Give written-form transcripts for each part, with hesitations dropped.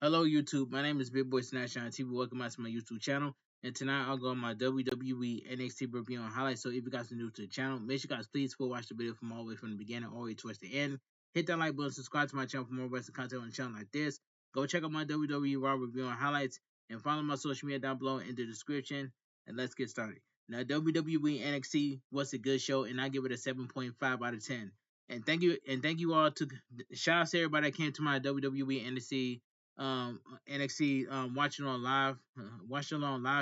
Hello, YouTube. My name is Bigboysnacksjonnytv. Welcome back to my YouTube channel. And tonight I'll go on my WWE NXT review on highlights. So if you guys are new to the channel, make sure you guys please full watch the video from all the way from the beginning all the way towards the end. Hit that like button, subscribe to my channel for more wrestling content on the channel like this. Go check out my WWE Raw review on highlights and follow my social media down below in the description. And let's get started. Now, WWE NXT was a good show, and I give it a 7.5 out of 10. And thank you all to shout out to everybody that came to my WWE NXT watching on live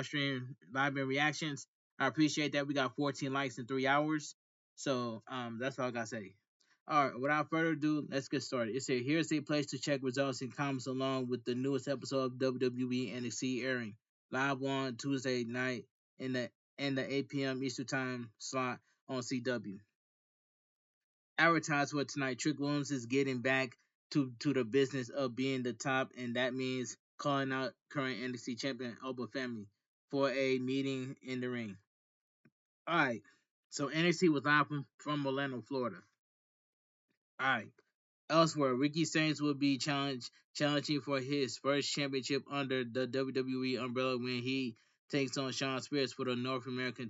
stream, live and reactions. I appreciate that. We got 14 likes in 3 hours. So that's all I gotta say. All right, without further ado, let's get started. It says here's a place to check results and comments along with the newest episode of WWE NXT airing live on Tuesday night in the 8 p.m. Eastern time slot on CW. Advertised for tonight, Trick Williams is getting back to the business of being the top, and that means calling out current NXT champion Oba Family for a meeting in the ring. Alright, so NXT was live from Orlando, Florida. Alright. Elsewhere, Ricky Starnes will be challenging for his first championship under the WWE umbrella when he takes on Shawn Spears for the North American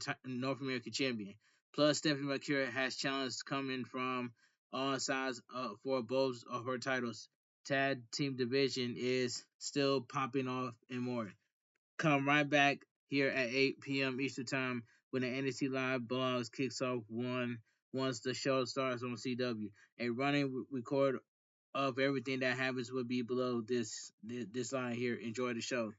champion. Plus, Stephanie McCure has challenges coming from all sides for both of her titles. Tag team division is still popping off and more. Come right back here at 8 p.m. Eastern Time when the NXT Live blogs kicks off once the show starts on CW. A running record of everything that happens will be below this line here. Enjoy the show.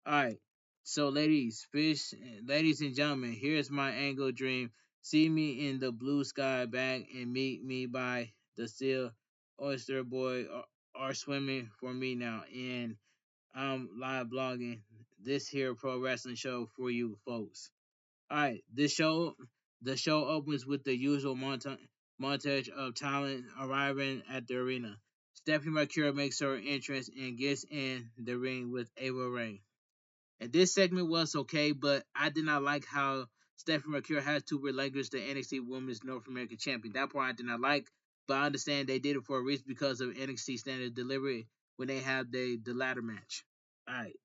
All right. So, ladies and gentlemen, here's my angle dream. See me in the blue sky back and meet me by the seal. Oyster Boy are swimming for me now, and I'm live blogging this here pro wrestling show for you folks. All right, the show opens with the usual montage of talent arriving at the arena. Stephanie McCure makes her entrance and gets in the ring with Ava Ray. And this segment was okay, but I did not like how Stephanie McCure had to relinquish the NXT Women's North American Champion. That part I did not like, but I understand they did it for a reason because of NXT Standard Delivery when they have the ladder match. All right.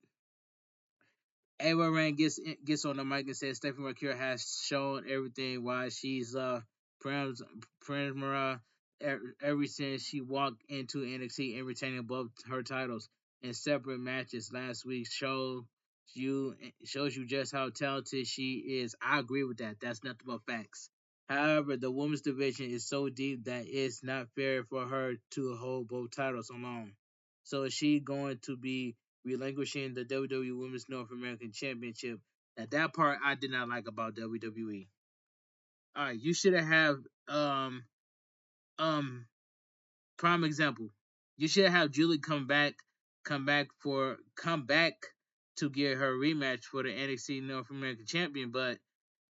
Ava Rain gets on the mic and says Stephanie McCure has shown everything why she's Primera ever since she walked into NXT and retaining both her titles in separate matches last week shows you just how talented she is. I agree with that. That's nothing but facts. However, the women's division is so deep that it's not fair for her to hold both titles alone. So is she going to be relinquishing the WWE Women's North American Championship? Now that part I did not like about WWE. All right, you should have um prime example. You should have Julie come back to get her rematch for the NXT North American Champion, but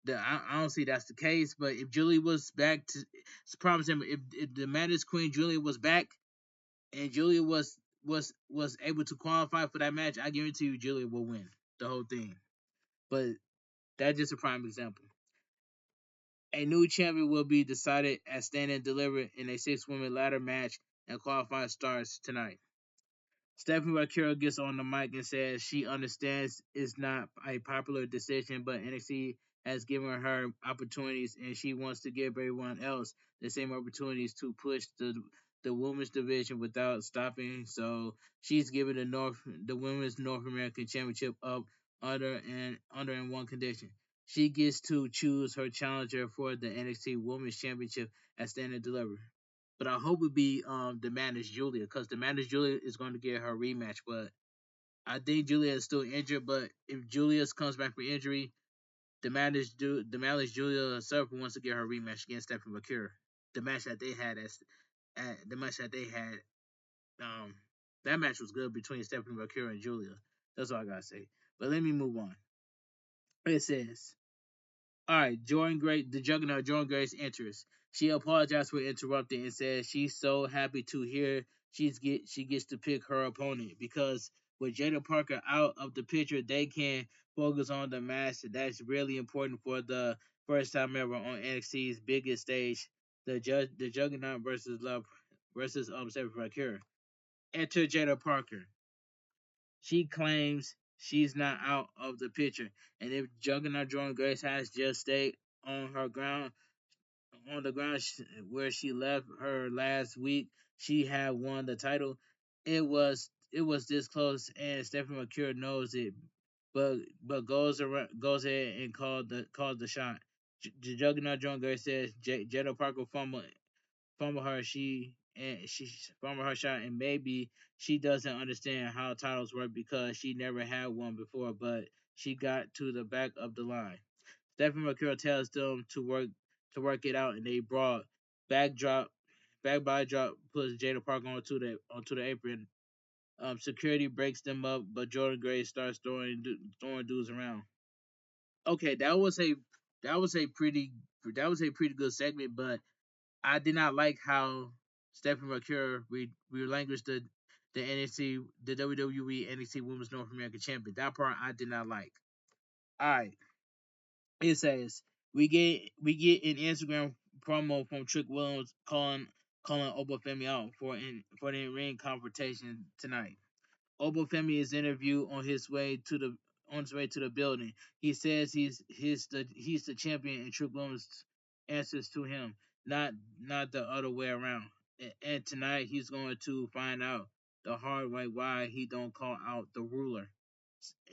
I don't see that's the case. But if Julie was back to prime example, if the Madness Queen Julia was back and Julia was able to qualify for that match, I guarantee you Julia will win the whole thing. But that's just a prime example. A new champion will be decided at Stand and Deliver in a six-woman ladder match, and qualifying starts tonight. Stephanie Vaquero gets on the mic and says she understands it's not a popular decision, but NXT has given her opportunities and she wants to give everyone else the same opportunities to push the women's division without stopping. So she's giving the women's North American Championship up under in one condition. She gets to choose her challenger for the NXT Women's Championship at Stand and Deliver. But I hope it be the Madness Julia, because the Madness Julia is going to get her rematch. But I think Julia is still injured. But if Julius comes back from injury, the Madness Julia herself wants to get her rematch against Stephanie McCure. The match that they had the match that they had that match was good between Stephanie McCure and Julia. That's all I gotta say. But let me move on. It says all right, Jordan Grace, the Juggernaut Jordan Grace enters. She apologized for interrupting and said she's so happy to hear she gets to pick her opponent because with Jada Parker out of the picture, they can focus on the match that's really important for the first time ever on NXT's biggest stage, the Juggernaut versus Love versus Stephanie McCure. Enter Jada Parker. She claims she's not out of the picture, and if Juggernaut Jordan Grace has just stayed on her ground on the ground where she left her last week, she had won the title. It was this close, and Stephanie McCure knows it, but goes ahead and calls the shot. Juggernaut John Gray says Jetta Parker fumble her she fumble her shot, and maybe she doesn't understand how titles work because she never had one before, but she got to the back of the line. Stephanie McCurry tells them to work it out, and they brawl. Backdrop, back body drop puts Jada Parker onto the apron. Security breaks them up, but Jordan Gray starts throwing dudes around. Okay, that was a pretty good segment, but I did not like how Stephanie McCure relinquished the NXT the WWE NXT Women's North American Champion. That part I did not like. All right, it says we get an Instagram promo from Trick Williams calling Obafemi out for the ring confrontation tonight. Obafemi is interviewed on his way to the building. He says he's the champion, and Trick Williams answers to him, not the other way around. And tonight he's going to find out the hard way why he don't call out the ruler.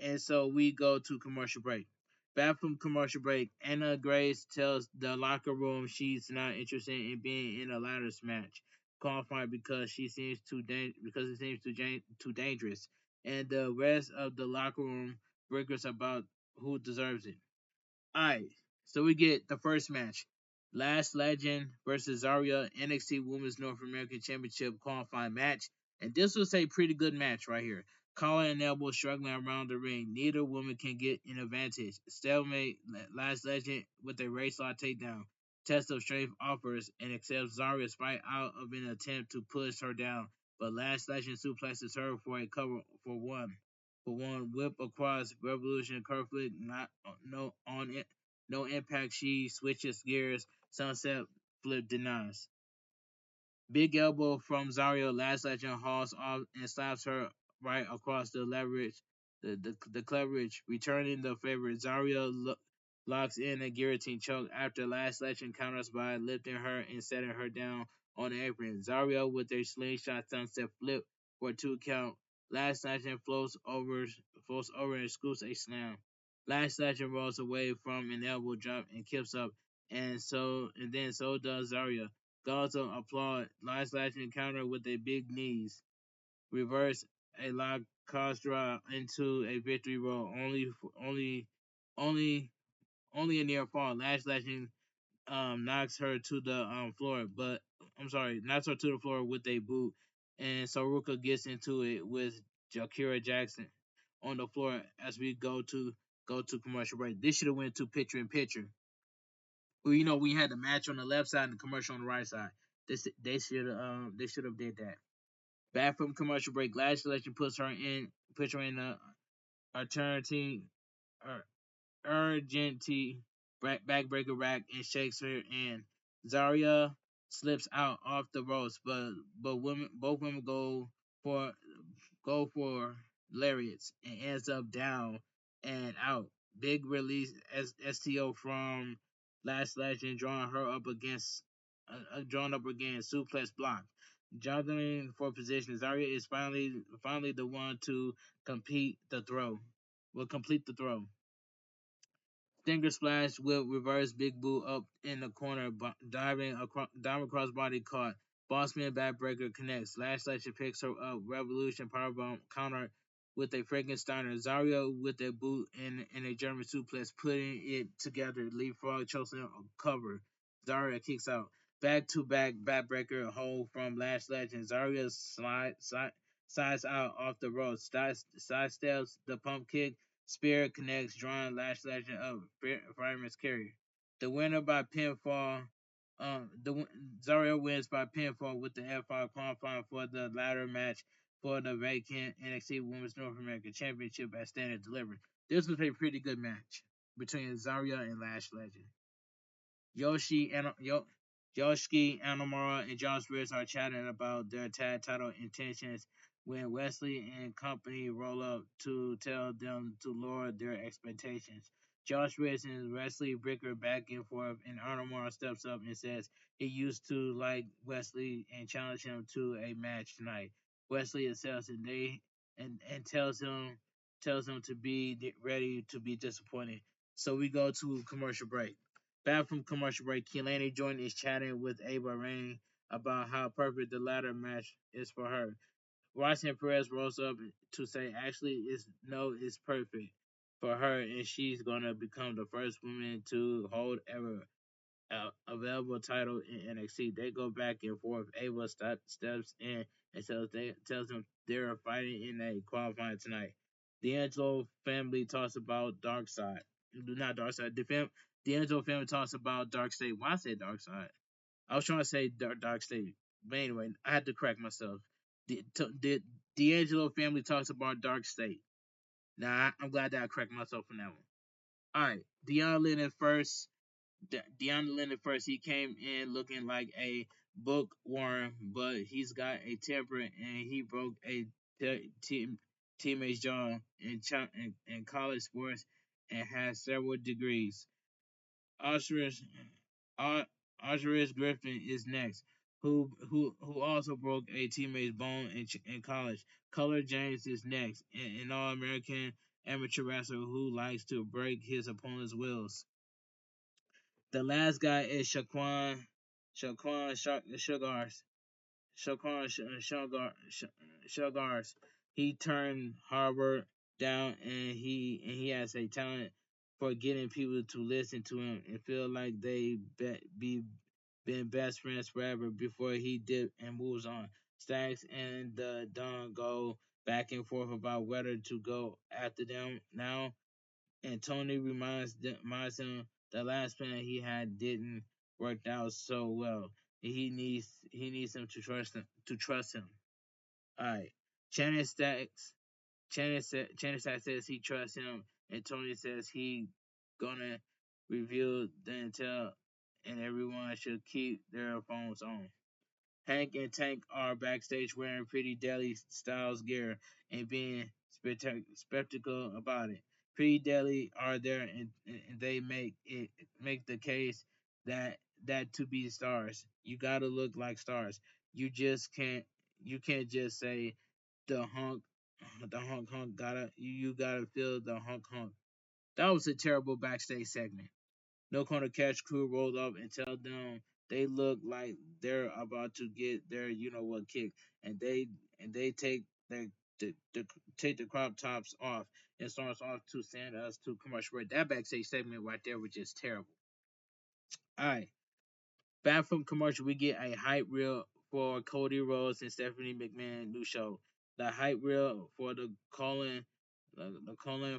And so we go to commercial break. Back from commercial break, Anna Grace tells the locker room she's not interested in being in a ladders match, qualified because it seems too dangerous, and the rest of the locker room bickers about who deserves it. Alright, so we get the first match. Last Legend versus Zarya NXT Women's North American Championship qualifying match. And this was a pretty good match right here. Collar and elbow struggling around the ring. Neither woman can get an advantage. Stalemate Last Legend with a race law takedown. Test of strength offers and accepts Zarya's fight out of an attempt to push her down. But Last Legend suplexes her for a cover for one whip across Revolution curve flick, not no on it, no impact. She switches gears. Sunset flip denies. Big elbow from Zario. Last legend hauls off and slaps her right across the leverage, the cleverage, returning the favorite. Zario locks in a guillotine choke after Last legend counters by lifting her and setting her down on the apron. Zario with a slingshot sunset flip for a 2 count. Last legend floats over and scoops a slam. Last legend rolls away from an elbow drop and kips up, and so does Zaria. Gaza applaud. Last legend counter with a big knees. Reverse a lock Costra into a victory roll. Only, only a near fall. Last legend knocks her to the floor, but I'm sorry, knocks her to the floor with a boot, and Saruka gets into it with Jakira Jackson on the floor as we go to commercial break. This should have went to picture in picture. Well, we had the match on the left side and the commercial on the right side. They should have did that. Back from commercial break, Last Selection puts her in a eternity urgency backbreaker rack and shakes her in. Zarya slips out off the ropes, but both women for go for lariats and ends up down and out. Big release STO from Last Legend, drawn up again, suplex block. Juggling for position, Zarya is finally the one to complete the throw. Will complete the throw. Stinger splash with reverse big boot up in the corner, diving across body caught. Bossman backbreaker connects. Last Legend picks her up. Revolution powerbomb counter with a Frankensteiner. Zario with a boot and a German suplex, putting it together. Leapfrog chosen cover. Zaria kicks out. Back to back backbreaker hold from Last Legend. Zaria sides out off the ropes. Sidesteps the pump kick. Spear connects, drawing Last Legend up. Fireman's carry. The winner by pinfall. Zario wins by pinfall with the F5 qualifying for the ladder match for the vacant NXT Women's North American Championship at Standard Delivery. This was a pretty good match between Zaria and Last Legend. Yoshiki, Anamura, and Josh Briggs are chatting about their tag title intentions when Wesley and company roll up to tell them to lower their expectations. Josh Ritz and Wesley bicker back and forth, and Arnold Morris steps up and says he used to like Wesley and challenge him to a match tonight. Wesley accepts and and tells him to be ready to be disappointed. So we go to commercial break. Back from commercial break, Keelani Jordan is chatting with Ava Rain about how perfect the ladder match is for her. Roxanne Perez rolls up to say, actually, it's perfect for her, and she's gonna become the first woman to hold ever available title in NXT. They go back and forth. Ava steps in and tells them they're fighting in a qualifying tonight. The Angelo family talks about Dark Side, not Dark Side. The Angelo family talks about Dark Side. Why I say Dark Side? I was trying to say Dark State, but anyway, I had to correct myself. The D'Angelo family talks about Dark State. Now I'm glad that I corrected myself on that one. All right, Deion Lennon first. Deion Lennon first. He came in looking like a bookworm, but he's got a temper, and he broke a teammate's jaw in college sports and has several degrees. Osherish Griffin is next, who also broke a teammate's bone in college. Color James is next, an All-American amateur wrestler who likes to break his opponent's wills. The last guy is Shugars. Shugars. He turned Harvard down, and he has a talent for getting people to listen to him and feel like they be been best friends forever before he dip and moves on. Stacks and the Don go back and forth about whether to go after them now, and Tony reminds him the last plan he had didn't work out so well. He needs him to trust him. All right, Shannon Stacks Shannon Stacks says he trusts him, and Tony says he gonna reveal the intel, and everyone should keep their phones on. Hank and Tank are backstage wearing Pretty Deadly Styles gear and being spectacle about it. Pretty Deadly are there, and they make the case that to be stars, you gotta look like stars. You can't just say the hunk gotta you gotta feel the hunk. That was a terrible backstage segment. No Corner Catch crew rolled up and tell them they look like they're about to get their you know what kick, and they the take the crop tops off and starts off to send us to commercial break. That backstage segment right there was just terrible. All right, back from commercial, we get a hype reel for Cody Rhodes and Stephanie McMahon new show. The hype reel for the Colin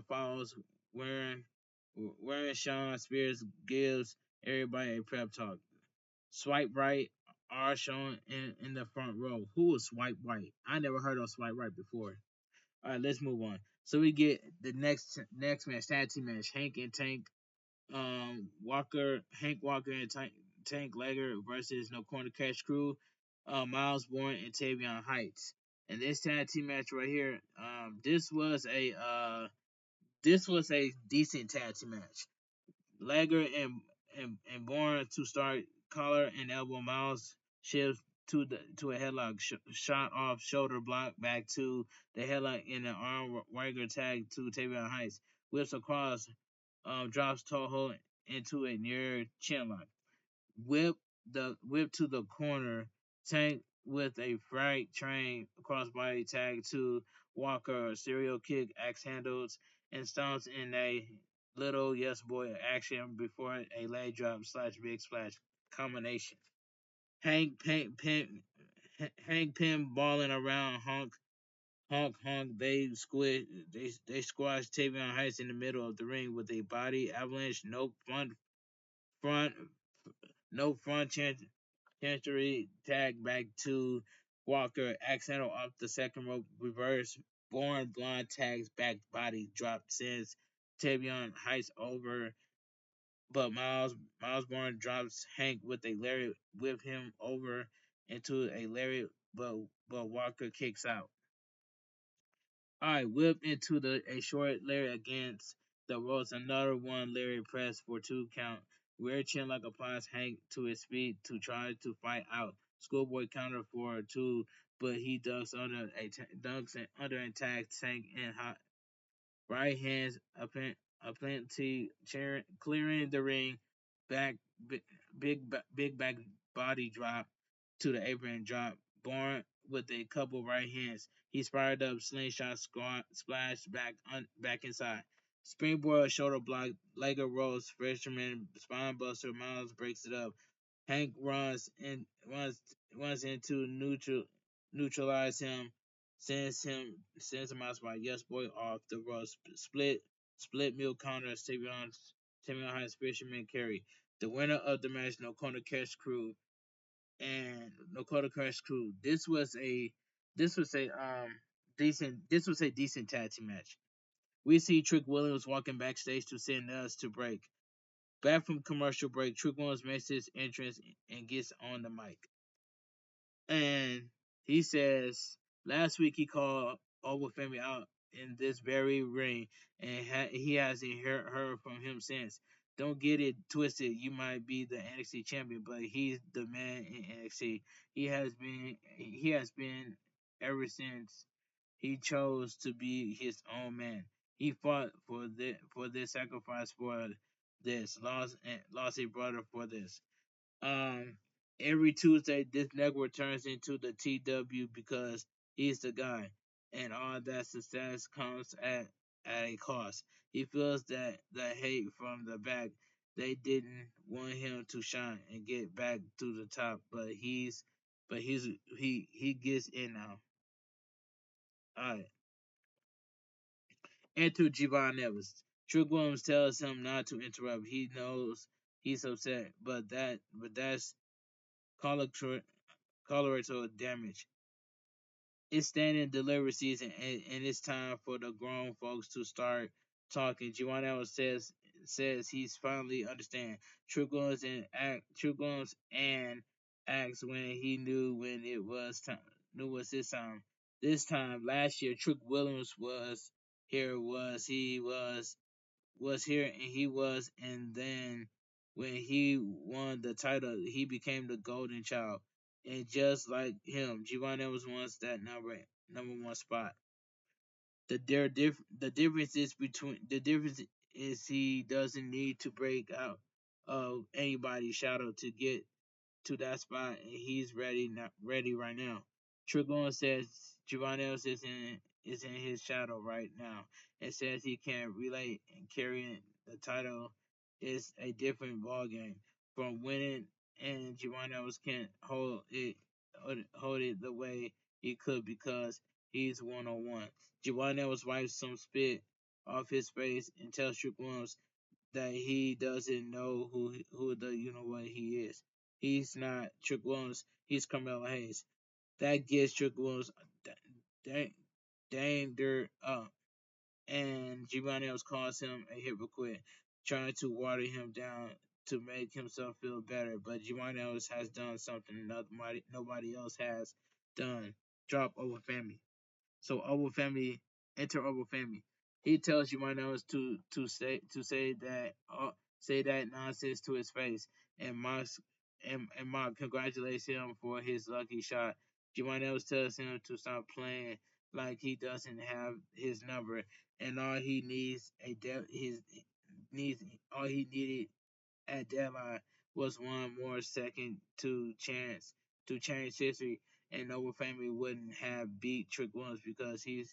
Falls wearing wearing Sean Spears gives everybody a prep talk. Swipe right are shown in the front row. Who was Swipe Right? I never heard of Swipe Right before. All right, let's move on. So we get the next match, tag team match: Hank and Tank, Hank Walker and Tank Legger versus No Corner Cash Crew, Miles Bourne and Tavion Heights. And this tag team match right here, this was a decent tag team match. Legger and Bourne to start collar and elbow Miles shifts to a headlock shot off shoulder block back to the headlock in an arm wagger tag to Tavion Heights. Whips across, drops Toho into a near chin lock. Whip to the corner. Tank with a freight train crossbody tag to Walker. Serial kick axe handles and stomps in a little yes boy action before a leg drop slash big splash combination. Hank Pin balling around honk. They squash Tavion Heights in the middle of the ring with a body avalanche. Front no front chancery tag back to Walker. Accidental off the second rope reverse. Born blonde tags back body drop sends Tavion Heights over, but Miles Bourne drops Hank with a lariat, whip him over into a lariat, but Walker kicks out. Alright, whipped into the a short Larry against the ropes. Another one Larry pressed for 2 count. Rear chin like applies Hank to his feet to try to fight out. Schoolboy counter for 2, but he ducks under attack. Tank and hot right hands aplenty clearing the ring. Back big big back body drop to the apron drop. Born with a couple right hands. He's fired up, slingshot splash back inside. Springboard shoulder block, Lego rolls, freshman spine buster, Miles breaks it up. Hank runs into neutralize him, sends him out by Yes Boy off the road. Split meal counter, Savion High fisherman carry. The winner of the match, Nakota Crash Crew. This was a decent tag team match. We see Trick Williams walking backstage to send us to break. Back from commercial break, Trick Williams makes his entrance and gets on the mic. And he says last week he called Over Family out in this very ring, and he hasn't heard from him since. Don't get it twisted. You might be the NXT champion, but he's the man in NXT. He has been ever since he chose to be his own man. He fought for this sacrifice for this lost a brother for this. Um, every Tuesday, this network turns into the TW because he's the guy, and all that success comes at a cost. He feels that the hate from the back. They didn't want him to shine and get back to the top, he gets in now. Alright. Enter Javon Evans. Trick Williams tells him not to interrupt. He knows he's upset, that's colorectal damage. It's standing delivery season, and it's time for the grown folks to start talking. Giovanni says he's finally understand. True and acts when he knew when it was time. Knew was his time. This time last year, Trick Williams here. Was here, and he was, and then when he won the title, he became the golden child. And just like him, Giovanni was once that number 1 spot. The difference is he doesn't need to break out of anybody's shadow to get to that spot, and he's ready right now. Trigon says Giovanni is in his shadow right now, and says he can relate, and carrying the title is a different ballgame from winning, and Giovanni can't hold it the way he could because he's 1-on-1. Giovanni wipes some spit off his face and tells Trick Williams that he doesn't know who the you know what he is. He's not Trick Williams. He's Carmelo Hayes. That gets Trick Williams dirt up, and Giovanni calls him a hypocrite, trying to water him down to make himself feel better. But Giovanni has done something nobody else has done. Drop over family. So Oval Family, enter Oval Family. He tells Giovanni say that nonsense to his face, and Mock congratulates him for his lucky shot. Giovanni tells him to stop playing like he doesn't have his number, and all he needed at deadline was one more second to change history, and Noble Family wouldn't have beat Trick Williams because he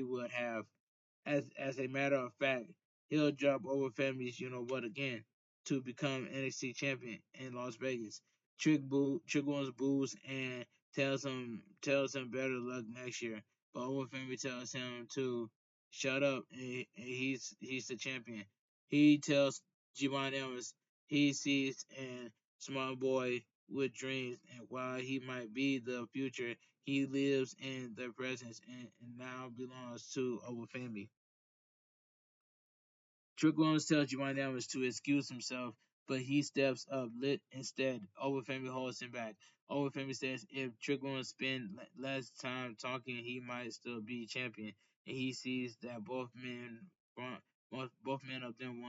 would have. As a matter of fact, he'll drop over Family's you know what again to become NXT champion in Las Vegas. Trick Williams boos and tells him better luck next year. But over Family tells him to shut up, and he's the champion. He tells Javon Evans he sees a small boy with dreams, and while he might be the future, he lives in the present, and now belongs to our family. Trick Williams tells Javon Evans to excuse himself, but he steps up lit instead. Overfamily holds him back. Overfamily says if Trick Williams spend less time talking, he might still be champion. And he sees that both men of them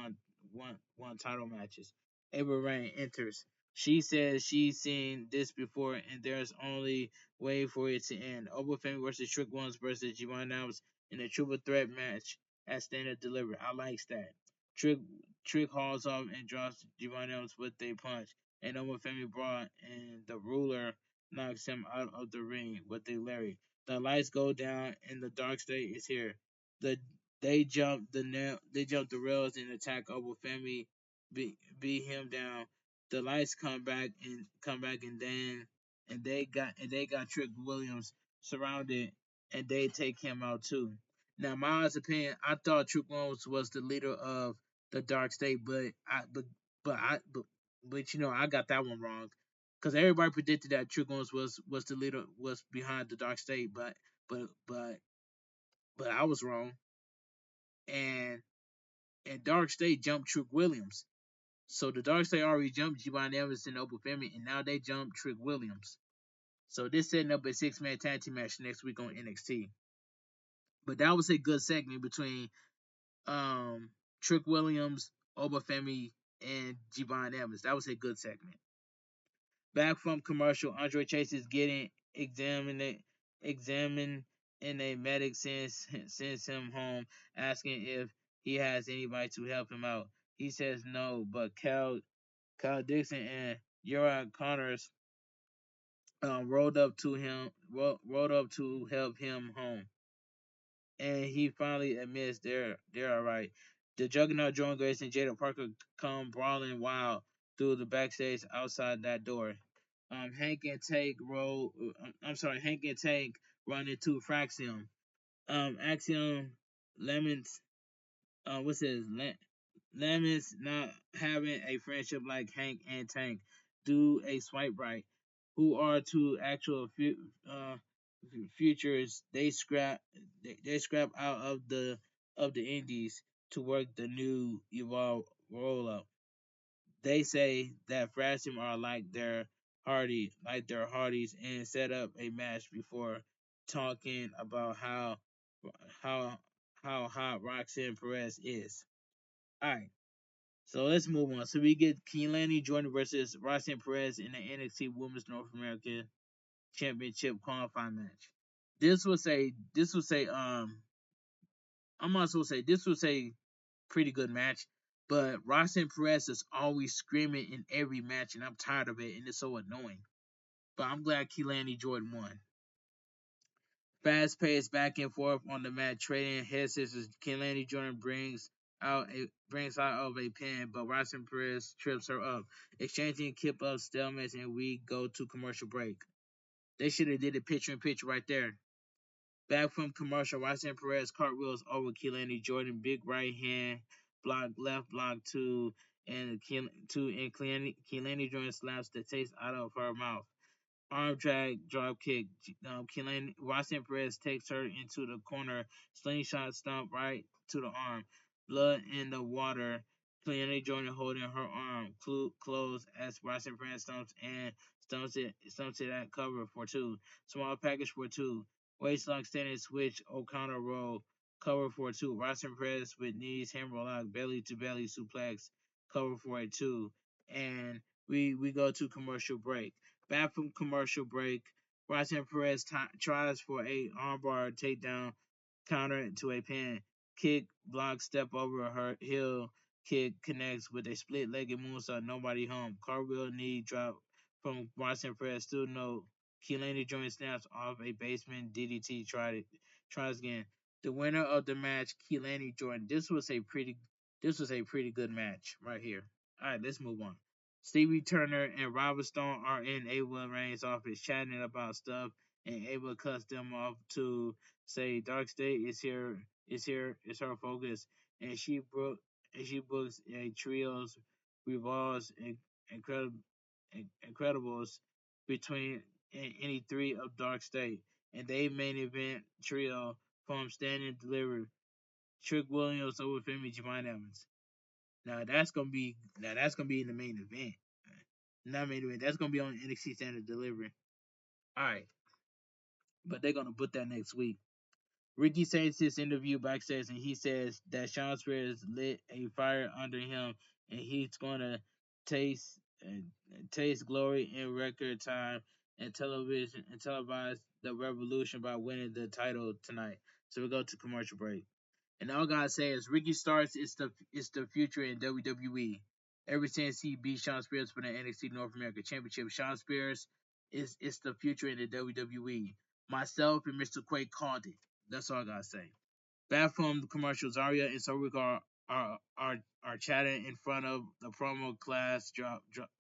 won title matches. Ava Rain enters. She says she's seen this before, and there's only way for it to end. Overfamily versus Trick Williams versus Giovanni Alves in a triple threat match at Standard Delivery. I likes that. Trick Trick hauls off and drops Giovanni Owens with a punch. And Nova Family Brawl and the ruler knocks him out of the ring with a lariat. The lights go down and the dark state is here. The they jump the rails and attack Oval Family, beat him down. The lights come back and they got Trick Williams surrounded and they take him out too. Now, my honest opinion, I thought Trick Williams was the leader of the Dark State, but you know I got that one wrong because everybody predicted that Trick Williams was the leader was behind the Dark State, but but but I was wrong, and Dark State jumped Trick Williams, so the Dark State already jumped Giovanni Evans and Open Family, and now they jump Trick Williams. So this setting up a 6-man tag team match next week on NXT. But that was a good segment between um, Trick Williams, Oba Femi, and Javon Evans. That was a good segment. Back from commercial, Andre Chase is getting examined, and a medic sends him home, asking if he has anybody to help him out. He says no, but Cal Dixon and Uriah Connors rolled up to help him home, and he finally admits they're all right. The Juggernaut, Joan Grace, and Jada Parker come brawling wild through the backstage outside that door. Hank and Tank roll. Hank and Tank run into Fraxium. Axiom laments. What's his laments not having a friendship like Hank and Tank. Do a swipe right. Who are two actual futures? They scrap out of the indies to work the new evolve roll up. They say that Frasim are like their Hardys, and set up a match before talking about how how hot Roxanne Perez is. All right, so let's move on. So we get Keelani Jordan versus Roxanne Perez in the NXT Women's North American Championship qualifying match. This was a I'm also say this was a pretty good match. But Roxanne Perez is always screaming in every match, and I'm tired of it, and it's so annoying. But I'm glad Keelani Jordan won. Fast paced back and forth on the mat, trading head scissors. Keelani Jordan brings out of a pin, but Roxanne Perez trips her up. Exchanging kip up stalemates, and we go to commercial break. They should have did a picture in picture right there. Back from commercial, Roxanne Perez cartwheels over Keelani Jordan, big right hand block, left block two, and Keelani Jordan slaps the taste out of her mouth. Arm drag, drop kick. Roxanne Perez takes her into the corner, slingshot stomp right to the arm. Blood in the water. Keelani Jordan holding her arm closed as Roxanne Perez stumps it at cover for two. Small package for two. Waistlock standing switch, O'Connor roll, cover for two. Roxanne Perez with knees, hammerlock, belly to belly suplex, cover for a two. And we go to commercial break. Back from commercial break, Roxanne Perez tries for a armbar takedown, counter to a pin. Kick, block, step over her heel, kick connects with a split-legged moonsault, nobody home. Cartwheel knee drop from Roxanne Perez, still no. Keelani Jordan snaps off a basement DDT, tries again. The winner of the match, Keelani Jordan. This was a pretty good match right here. All right, let's move on. Stevie Turner and Robert Stone are in Ava Rain's office chatting about stuff, and Ava cuts them off to say Dark State is her focus, and she books a trios revolves incredible Incredibles between any three of Dark State, and they main event trio from Stand and Deliver, Trick Williams over Femi Javon Evans. That's gonna be in the main event. Not main event. That's gonna be on NXT Standard Delivery. All right, but they're gonna put that next week. Ricky says this interview backstage, and he says that Sean Spears lit a fire under him, and he's gonna taste taste glory in record time and television and televise the revolution by winning the title tonight. So we go to commercial break. And all God says, Ricky Starks is the future in WWE. Ever since he beat Sean Spears for the NXT North American Championship, Sean Spears is the future in the WWE. Myself and Mr. Quake called it. That's all I gotta say. Back from the commercial, Zarya and Saruk are chatting in front of the promo class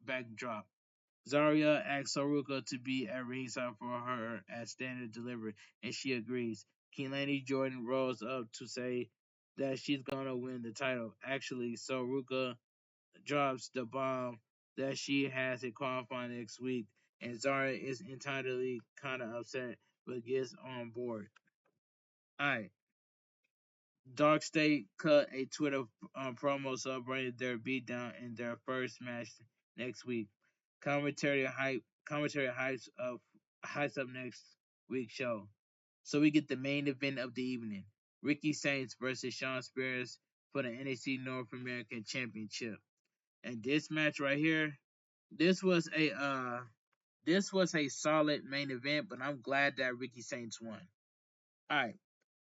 backdrop. Zarya asks Saruka to be at ringside for her at standard delivery, and she agrees. Keelani Jordan rolls up to say that she's gonna win the title. Actually, Saruka drops the bomb that she has a qualifying next week, and Zarya is entirely kind of upset but gets on board. Alright, Dark State cut a Twitter promo celebrating their beatdown in their first match next week. Commentary hypes up next week's show. So we get the main event of the evening: Ricky Saints versus Sean Spears for the NXT North American Championship. And this match right here, this was a solid main event, but I'm glad that Ricky Saints won. All right,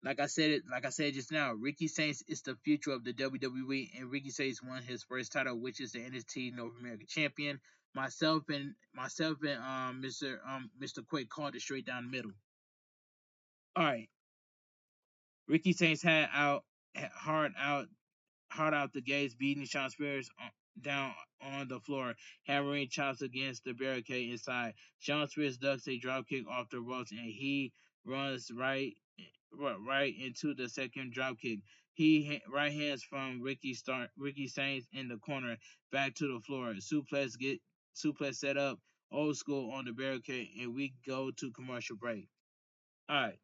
like I said just now, Ricky Saints is the future of the WWE, and Ricky Saints won his first title, which is the NXT North American Champion. Myself and Mr. Quick called it straight down the middle. All right, Ricky Saints hard out hard out the gates, beating Sean Spears down on the floor, hammering chops against the barricade inside. Sean Spears ducks a dropkick off the ropes, and he runs right into the second dropkick. Right hands from Ricky Saints in the corner back to the floor. Suplex set up old school on the barricade, and we go to commercial break. All right.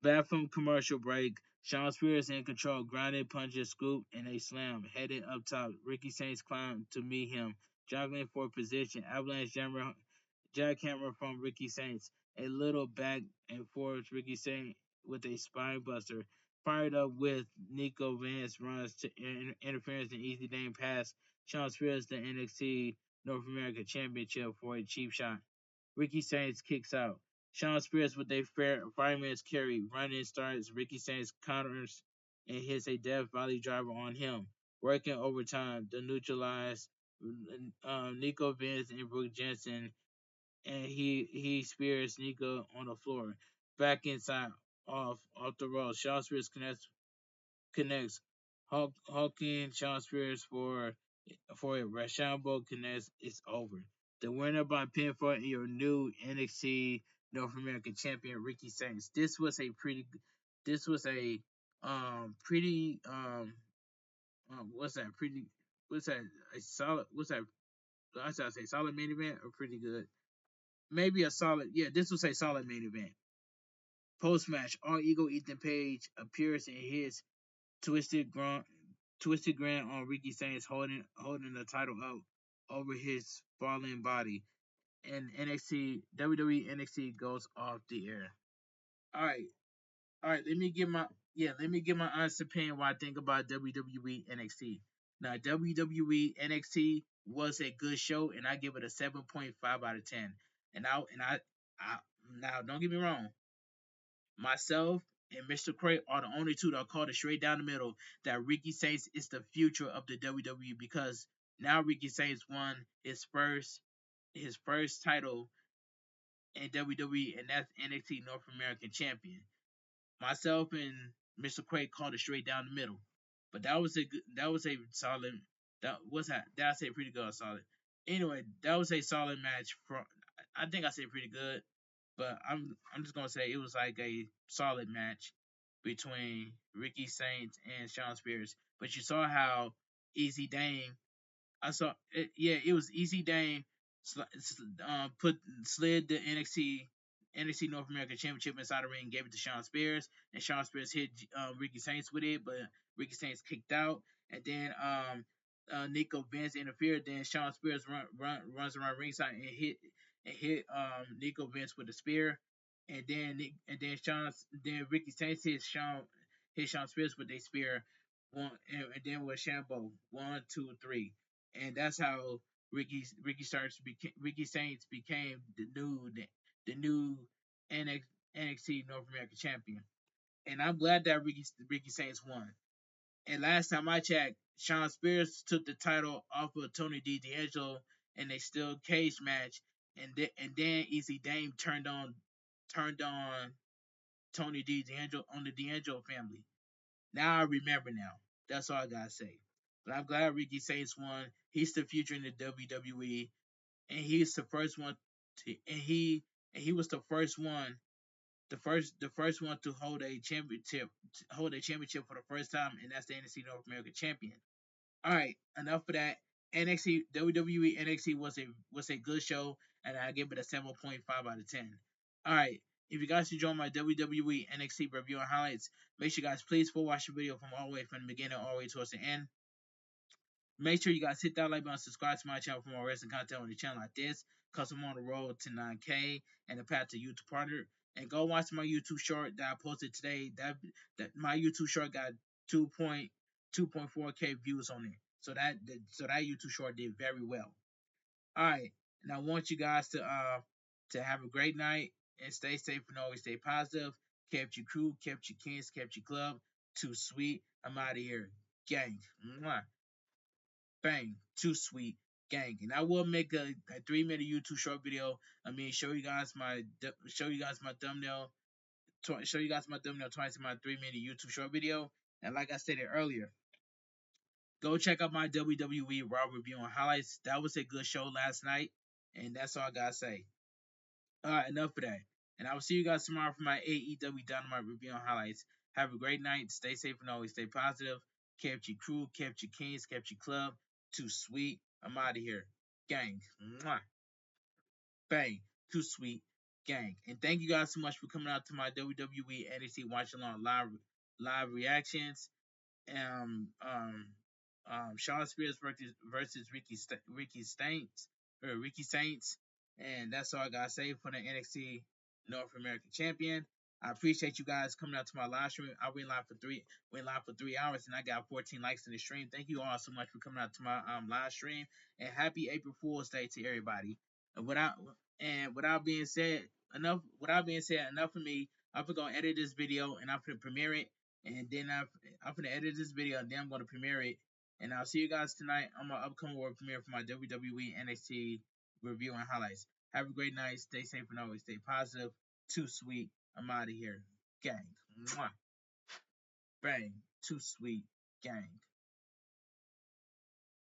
Back from commercial break, Sean Spears in control, grounded punches, scoop, and a slam. Headed up top, Ricky Saints climbed to meet him, juggling for position. Avalanche jackhammer from Ricky Saints. A little back and forth, Ricky Saints with a spine buster. Fired up with Nico Vance runs to interference and easy name pass. Sean Spears the NXT North American Championship for a cheap shot. Ricky Saints kicks out. Sean Spears with a fireman's carry. Running starts. Ricky Saints counters and hits a Death Valley driver on him. Working overtime to neutralize Nico Vince and Brooke Jensen, and he spears Nico on the floor. Back inside, off the road. Sean Spears connects. Hawking Sean Spears for a Rashambo connects. It's over. The winner by pinfall and your new NXT North American champion Ricky Saints. This was a pretty what's that pretty what's that a solid what's that I should say solid main event or pretty good. Maybe a solid, yeah, this was a solid main event. Post match, All Ego Ethan Page appears and hits Twisted Grand Twisted Grand on Ricky Saints holding the title up over his falling body. And NXT WWE NXT goes off the air. All right, all right. Let me give my honest opinion what I think about WWE NXT. Now WWE NXT was a good show, and I give it a 7.5 out of 10. I now don't get me wrong, myself and Mr. Cray are the only two that called it straight down the middle that Ricky Saints is the future of the WWE because now Ricky Saints won his first title in WWE, and that's NXT North American Champion. Myself and Mr. Quake called it straight down the middle, but that was a solid that I say pretty good or solid. Anyway, that was a solid match. I think I said pretty good, but I'm just gonna say it was like a solid match between Ricky Saints and Sean Spears. But you saw how Easy Dane I saw it, yeah, it was Easy Dane put slid the NXT NXT North American Championship inside the ring, gave it to Shawn Spears, and Shawn Spears hit Ricky Saints with it, but Ricky Saints kicked out, and then Nico Vince interfered. Then Shawn Spears runs around ringside and hit Nico Vince with a spear, and then Ricky Saints hit Shawn Spears with a spear, and then with Shambo 1, 2, 3, and that's how Ricky Saints became the new NXT North American champion. And I'm glad that Ricky Saints won. And last time I checked, Shawn Spears took the title off of Tony D'Angelo in a steel cage match, and then Easy Dame turned on Tony D'Angelo on the D'Angelo family. Now I remember now. That's all I gotta say. But I'm glad Ricky Saints won. He's the future in the WWE, and he's the first one. And he was the first one, the first one to hold a championship for the first time, and that's the NXT North American champion. All right, enough of that. NXT WWE NXT was a good show, and I give it a 7.5 out of 10. All right, if you guys enjoy my WWE NXT review and highlights, make sure you guys please full watch the video from all the way from the beginning all the way towards the end. Make sure you guys hit that like button, subscribe to my channel for more wrestling content on the channel like this, cause I'm on the road to 9K and the path to YouTube partner. And go watch my YouTube short that I posted today. That my YouTube short got 2.4K views on it. So that YouTube short did very well. All right, and I want you guys to have a great night and stay safe and always stay positive. Kept your crew, kept your kings, kept your club. Too sweet. I'm out of here, gang. Mwah. Bang, too sweet, gang. And I will make a 3-minute YouTube short video. I mean, show you guys my thumbnail, show you guys my thumbnail twice in my 3-minute YouTube short video. And like I stated earlier, go check out my WWE Raw review and highlights. That was a good show last night, and that's all I gotta say. All right, enough of that. And I will see you guys tomorrow for my AEW Dynamite review and highlights. Have a great night. Stay safe and always stay positive. Kept your crew, kept your kings, kept your club. Too sweet. I'm out of here. Gang. Mwah. Bang. Too sweet. Gang. And thank you guys so much for coming out to my WWE NXT Watch Along live reactions. Shawn Spears versus Ricky Saints, and that's all I gotta say for the NXT North American Champion. I appreciate you guys coming out to my live stream. I went live for 3 hours, and I got 14 likes in the stream. Thank you all so much for coming out to my live stream, and happy April Fool's Day to everybody. And without being said, enough of me. I'm gonna edit this video and I'm gonna premiere it, and then I'm gonna edit this video and then I'm gonna premiere it. And I'll see you guys tonight on my upcoming world premiere for my WWE NXT review and highlights. Have a great night. Stay safe and always stay positive. Too sweet. I'm out of here. Gang. Mwah. Bang. Too sweet. Gang.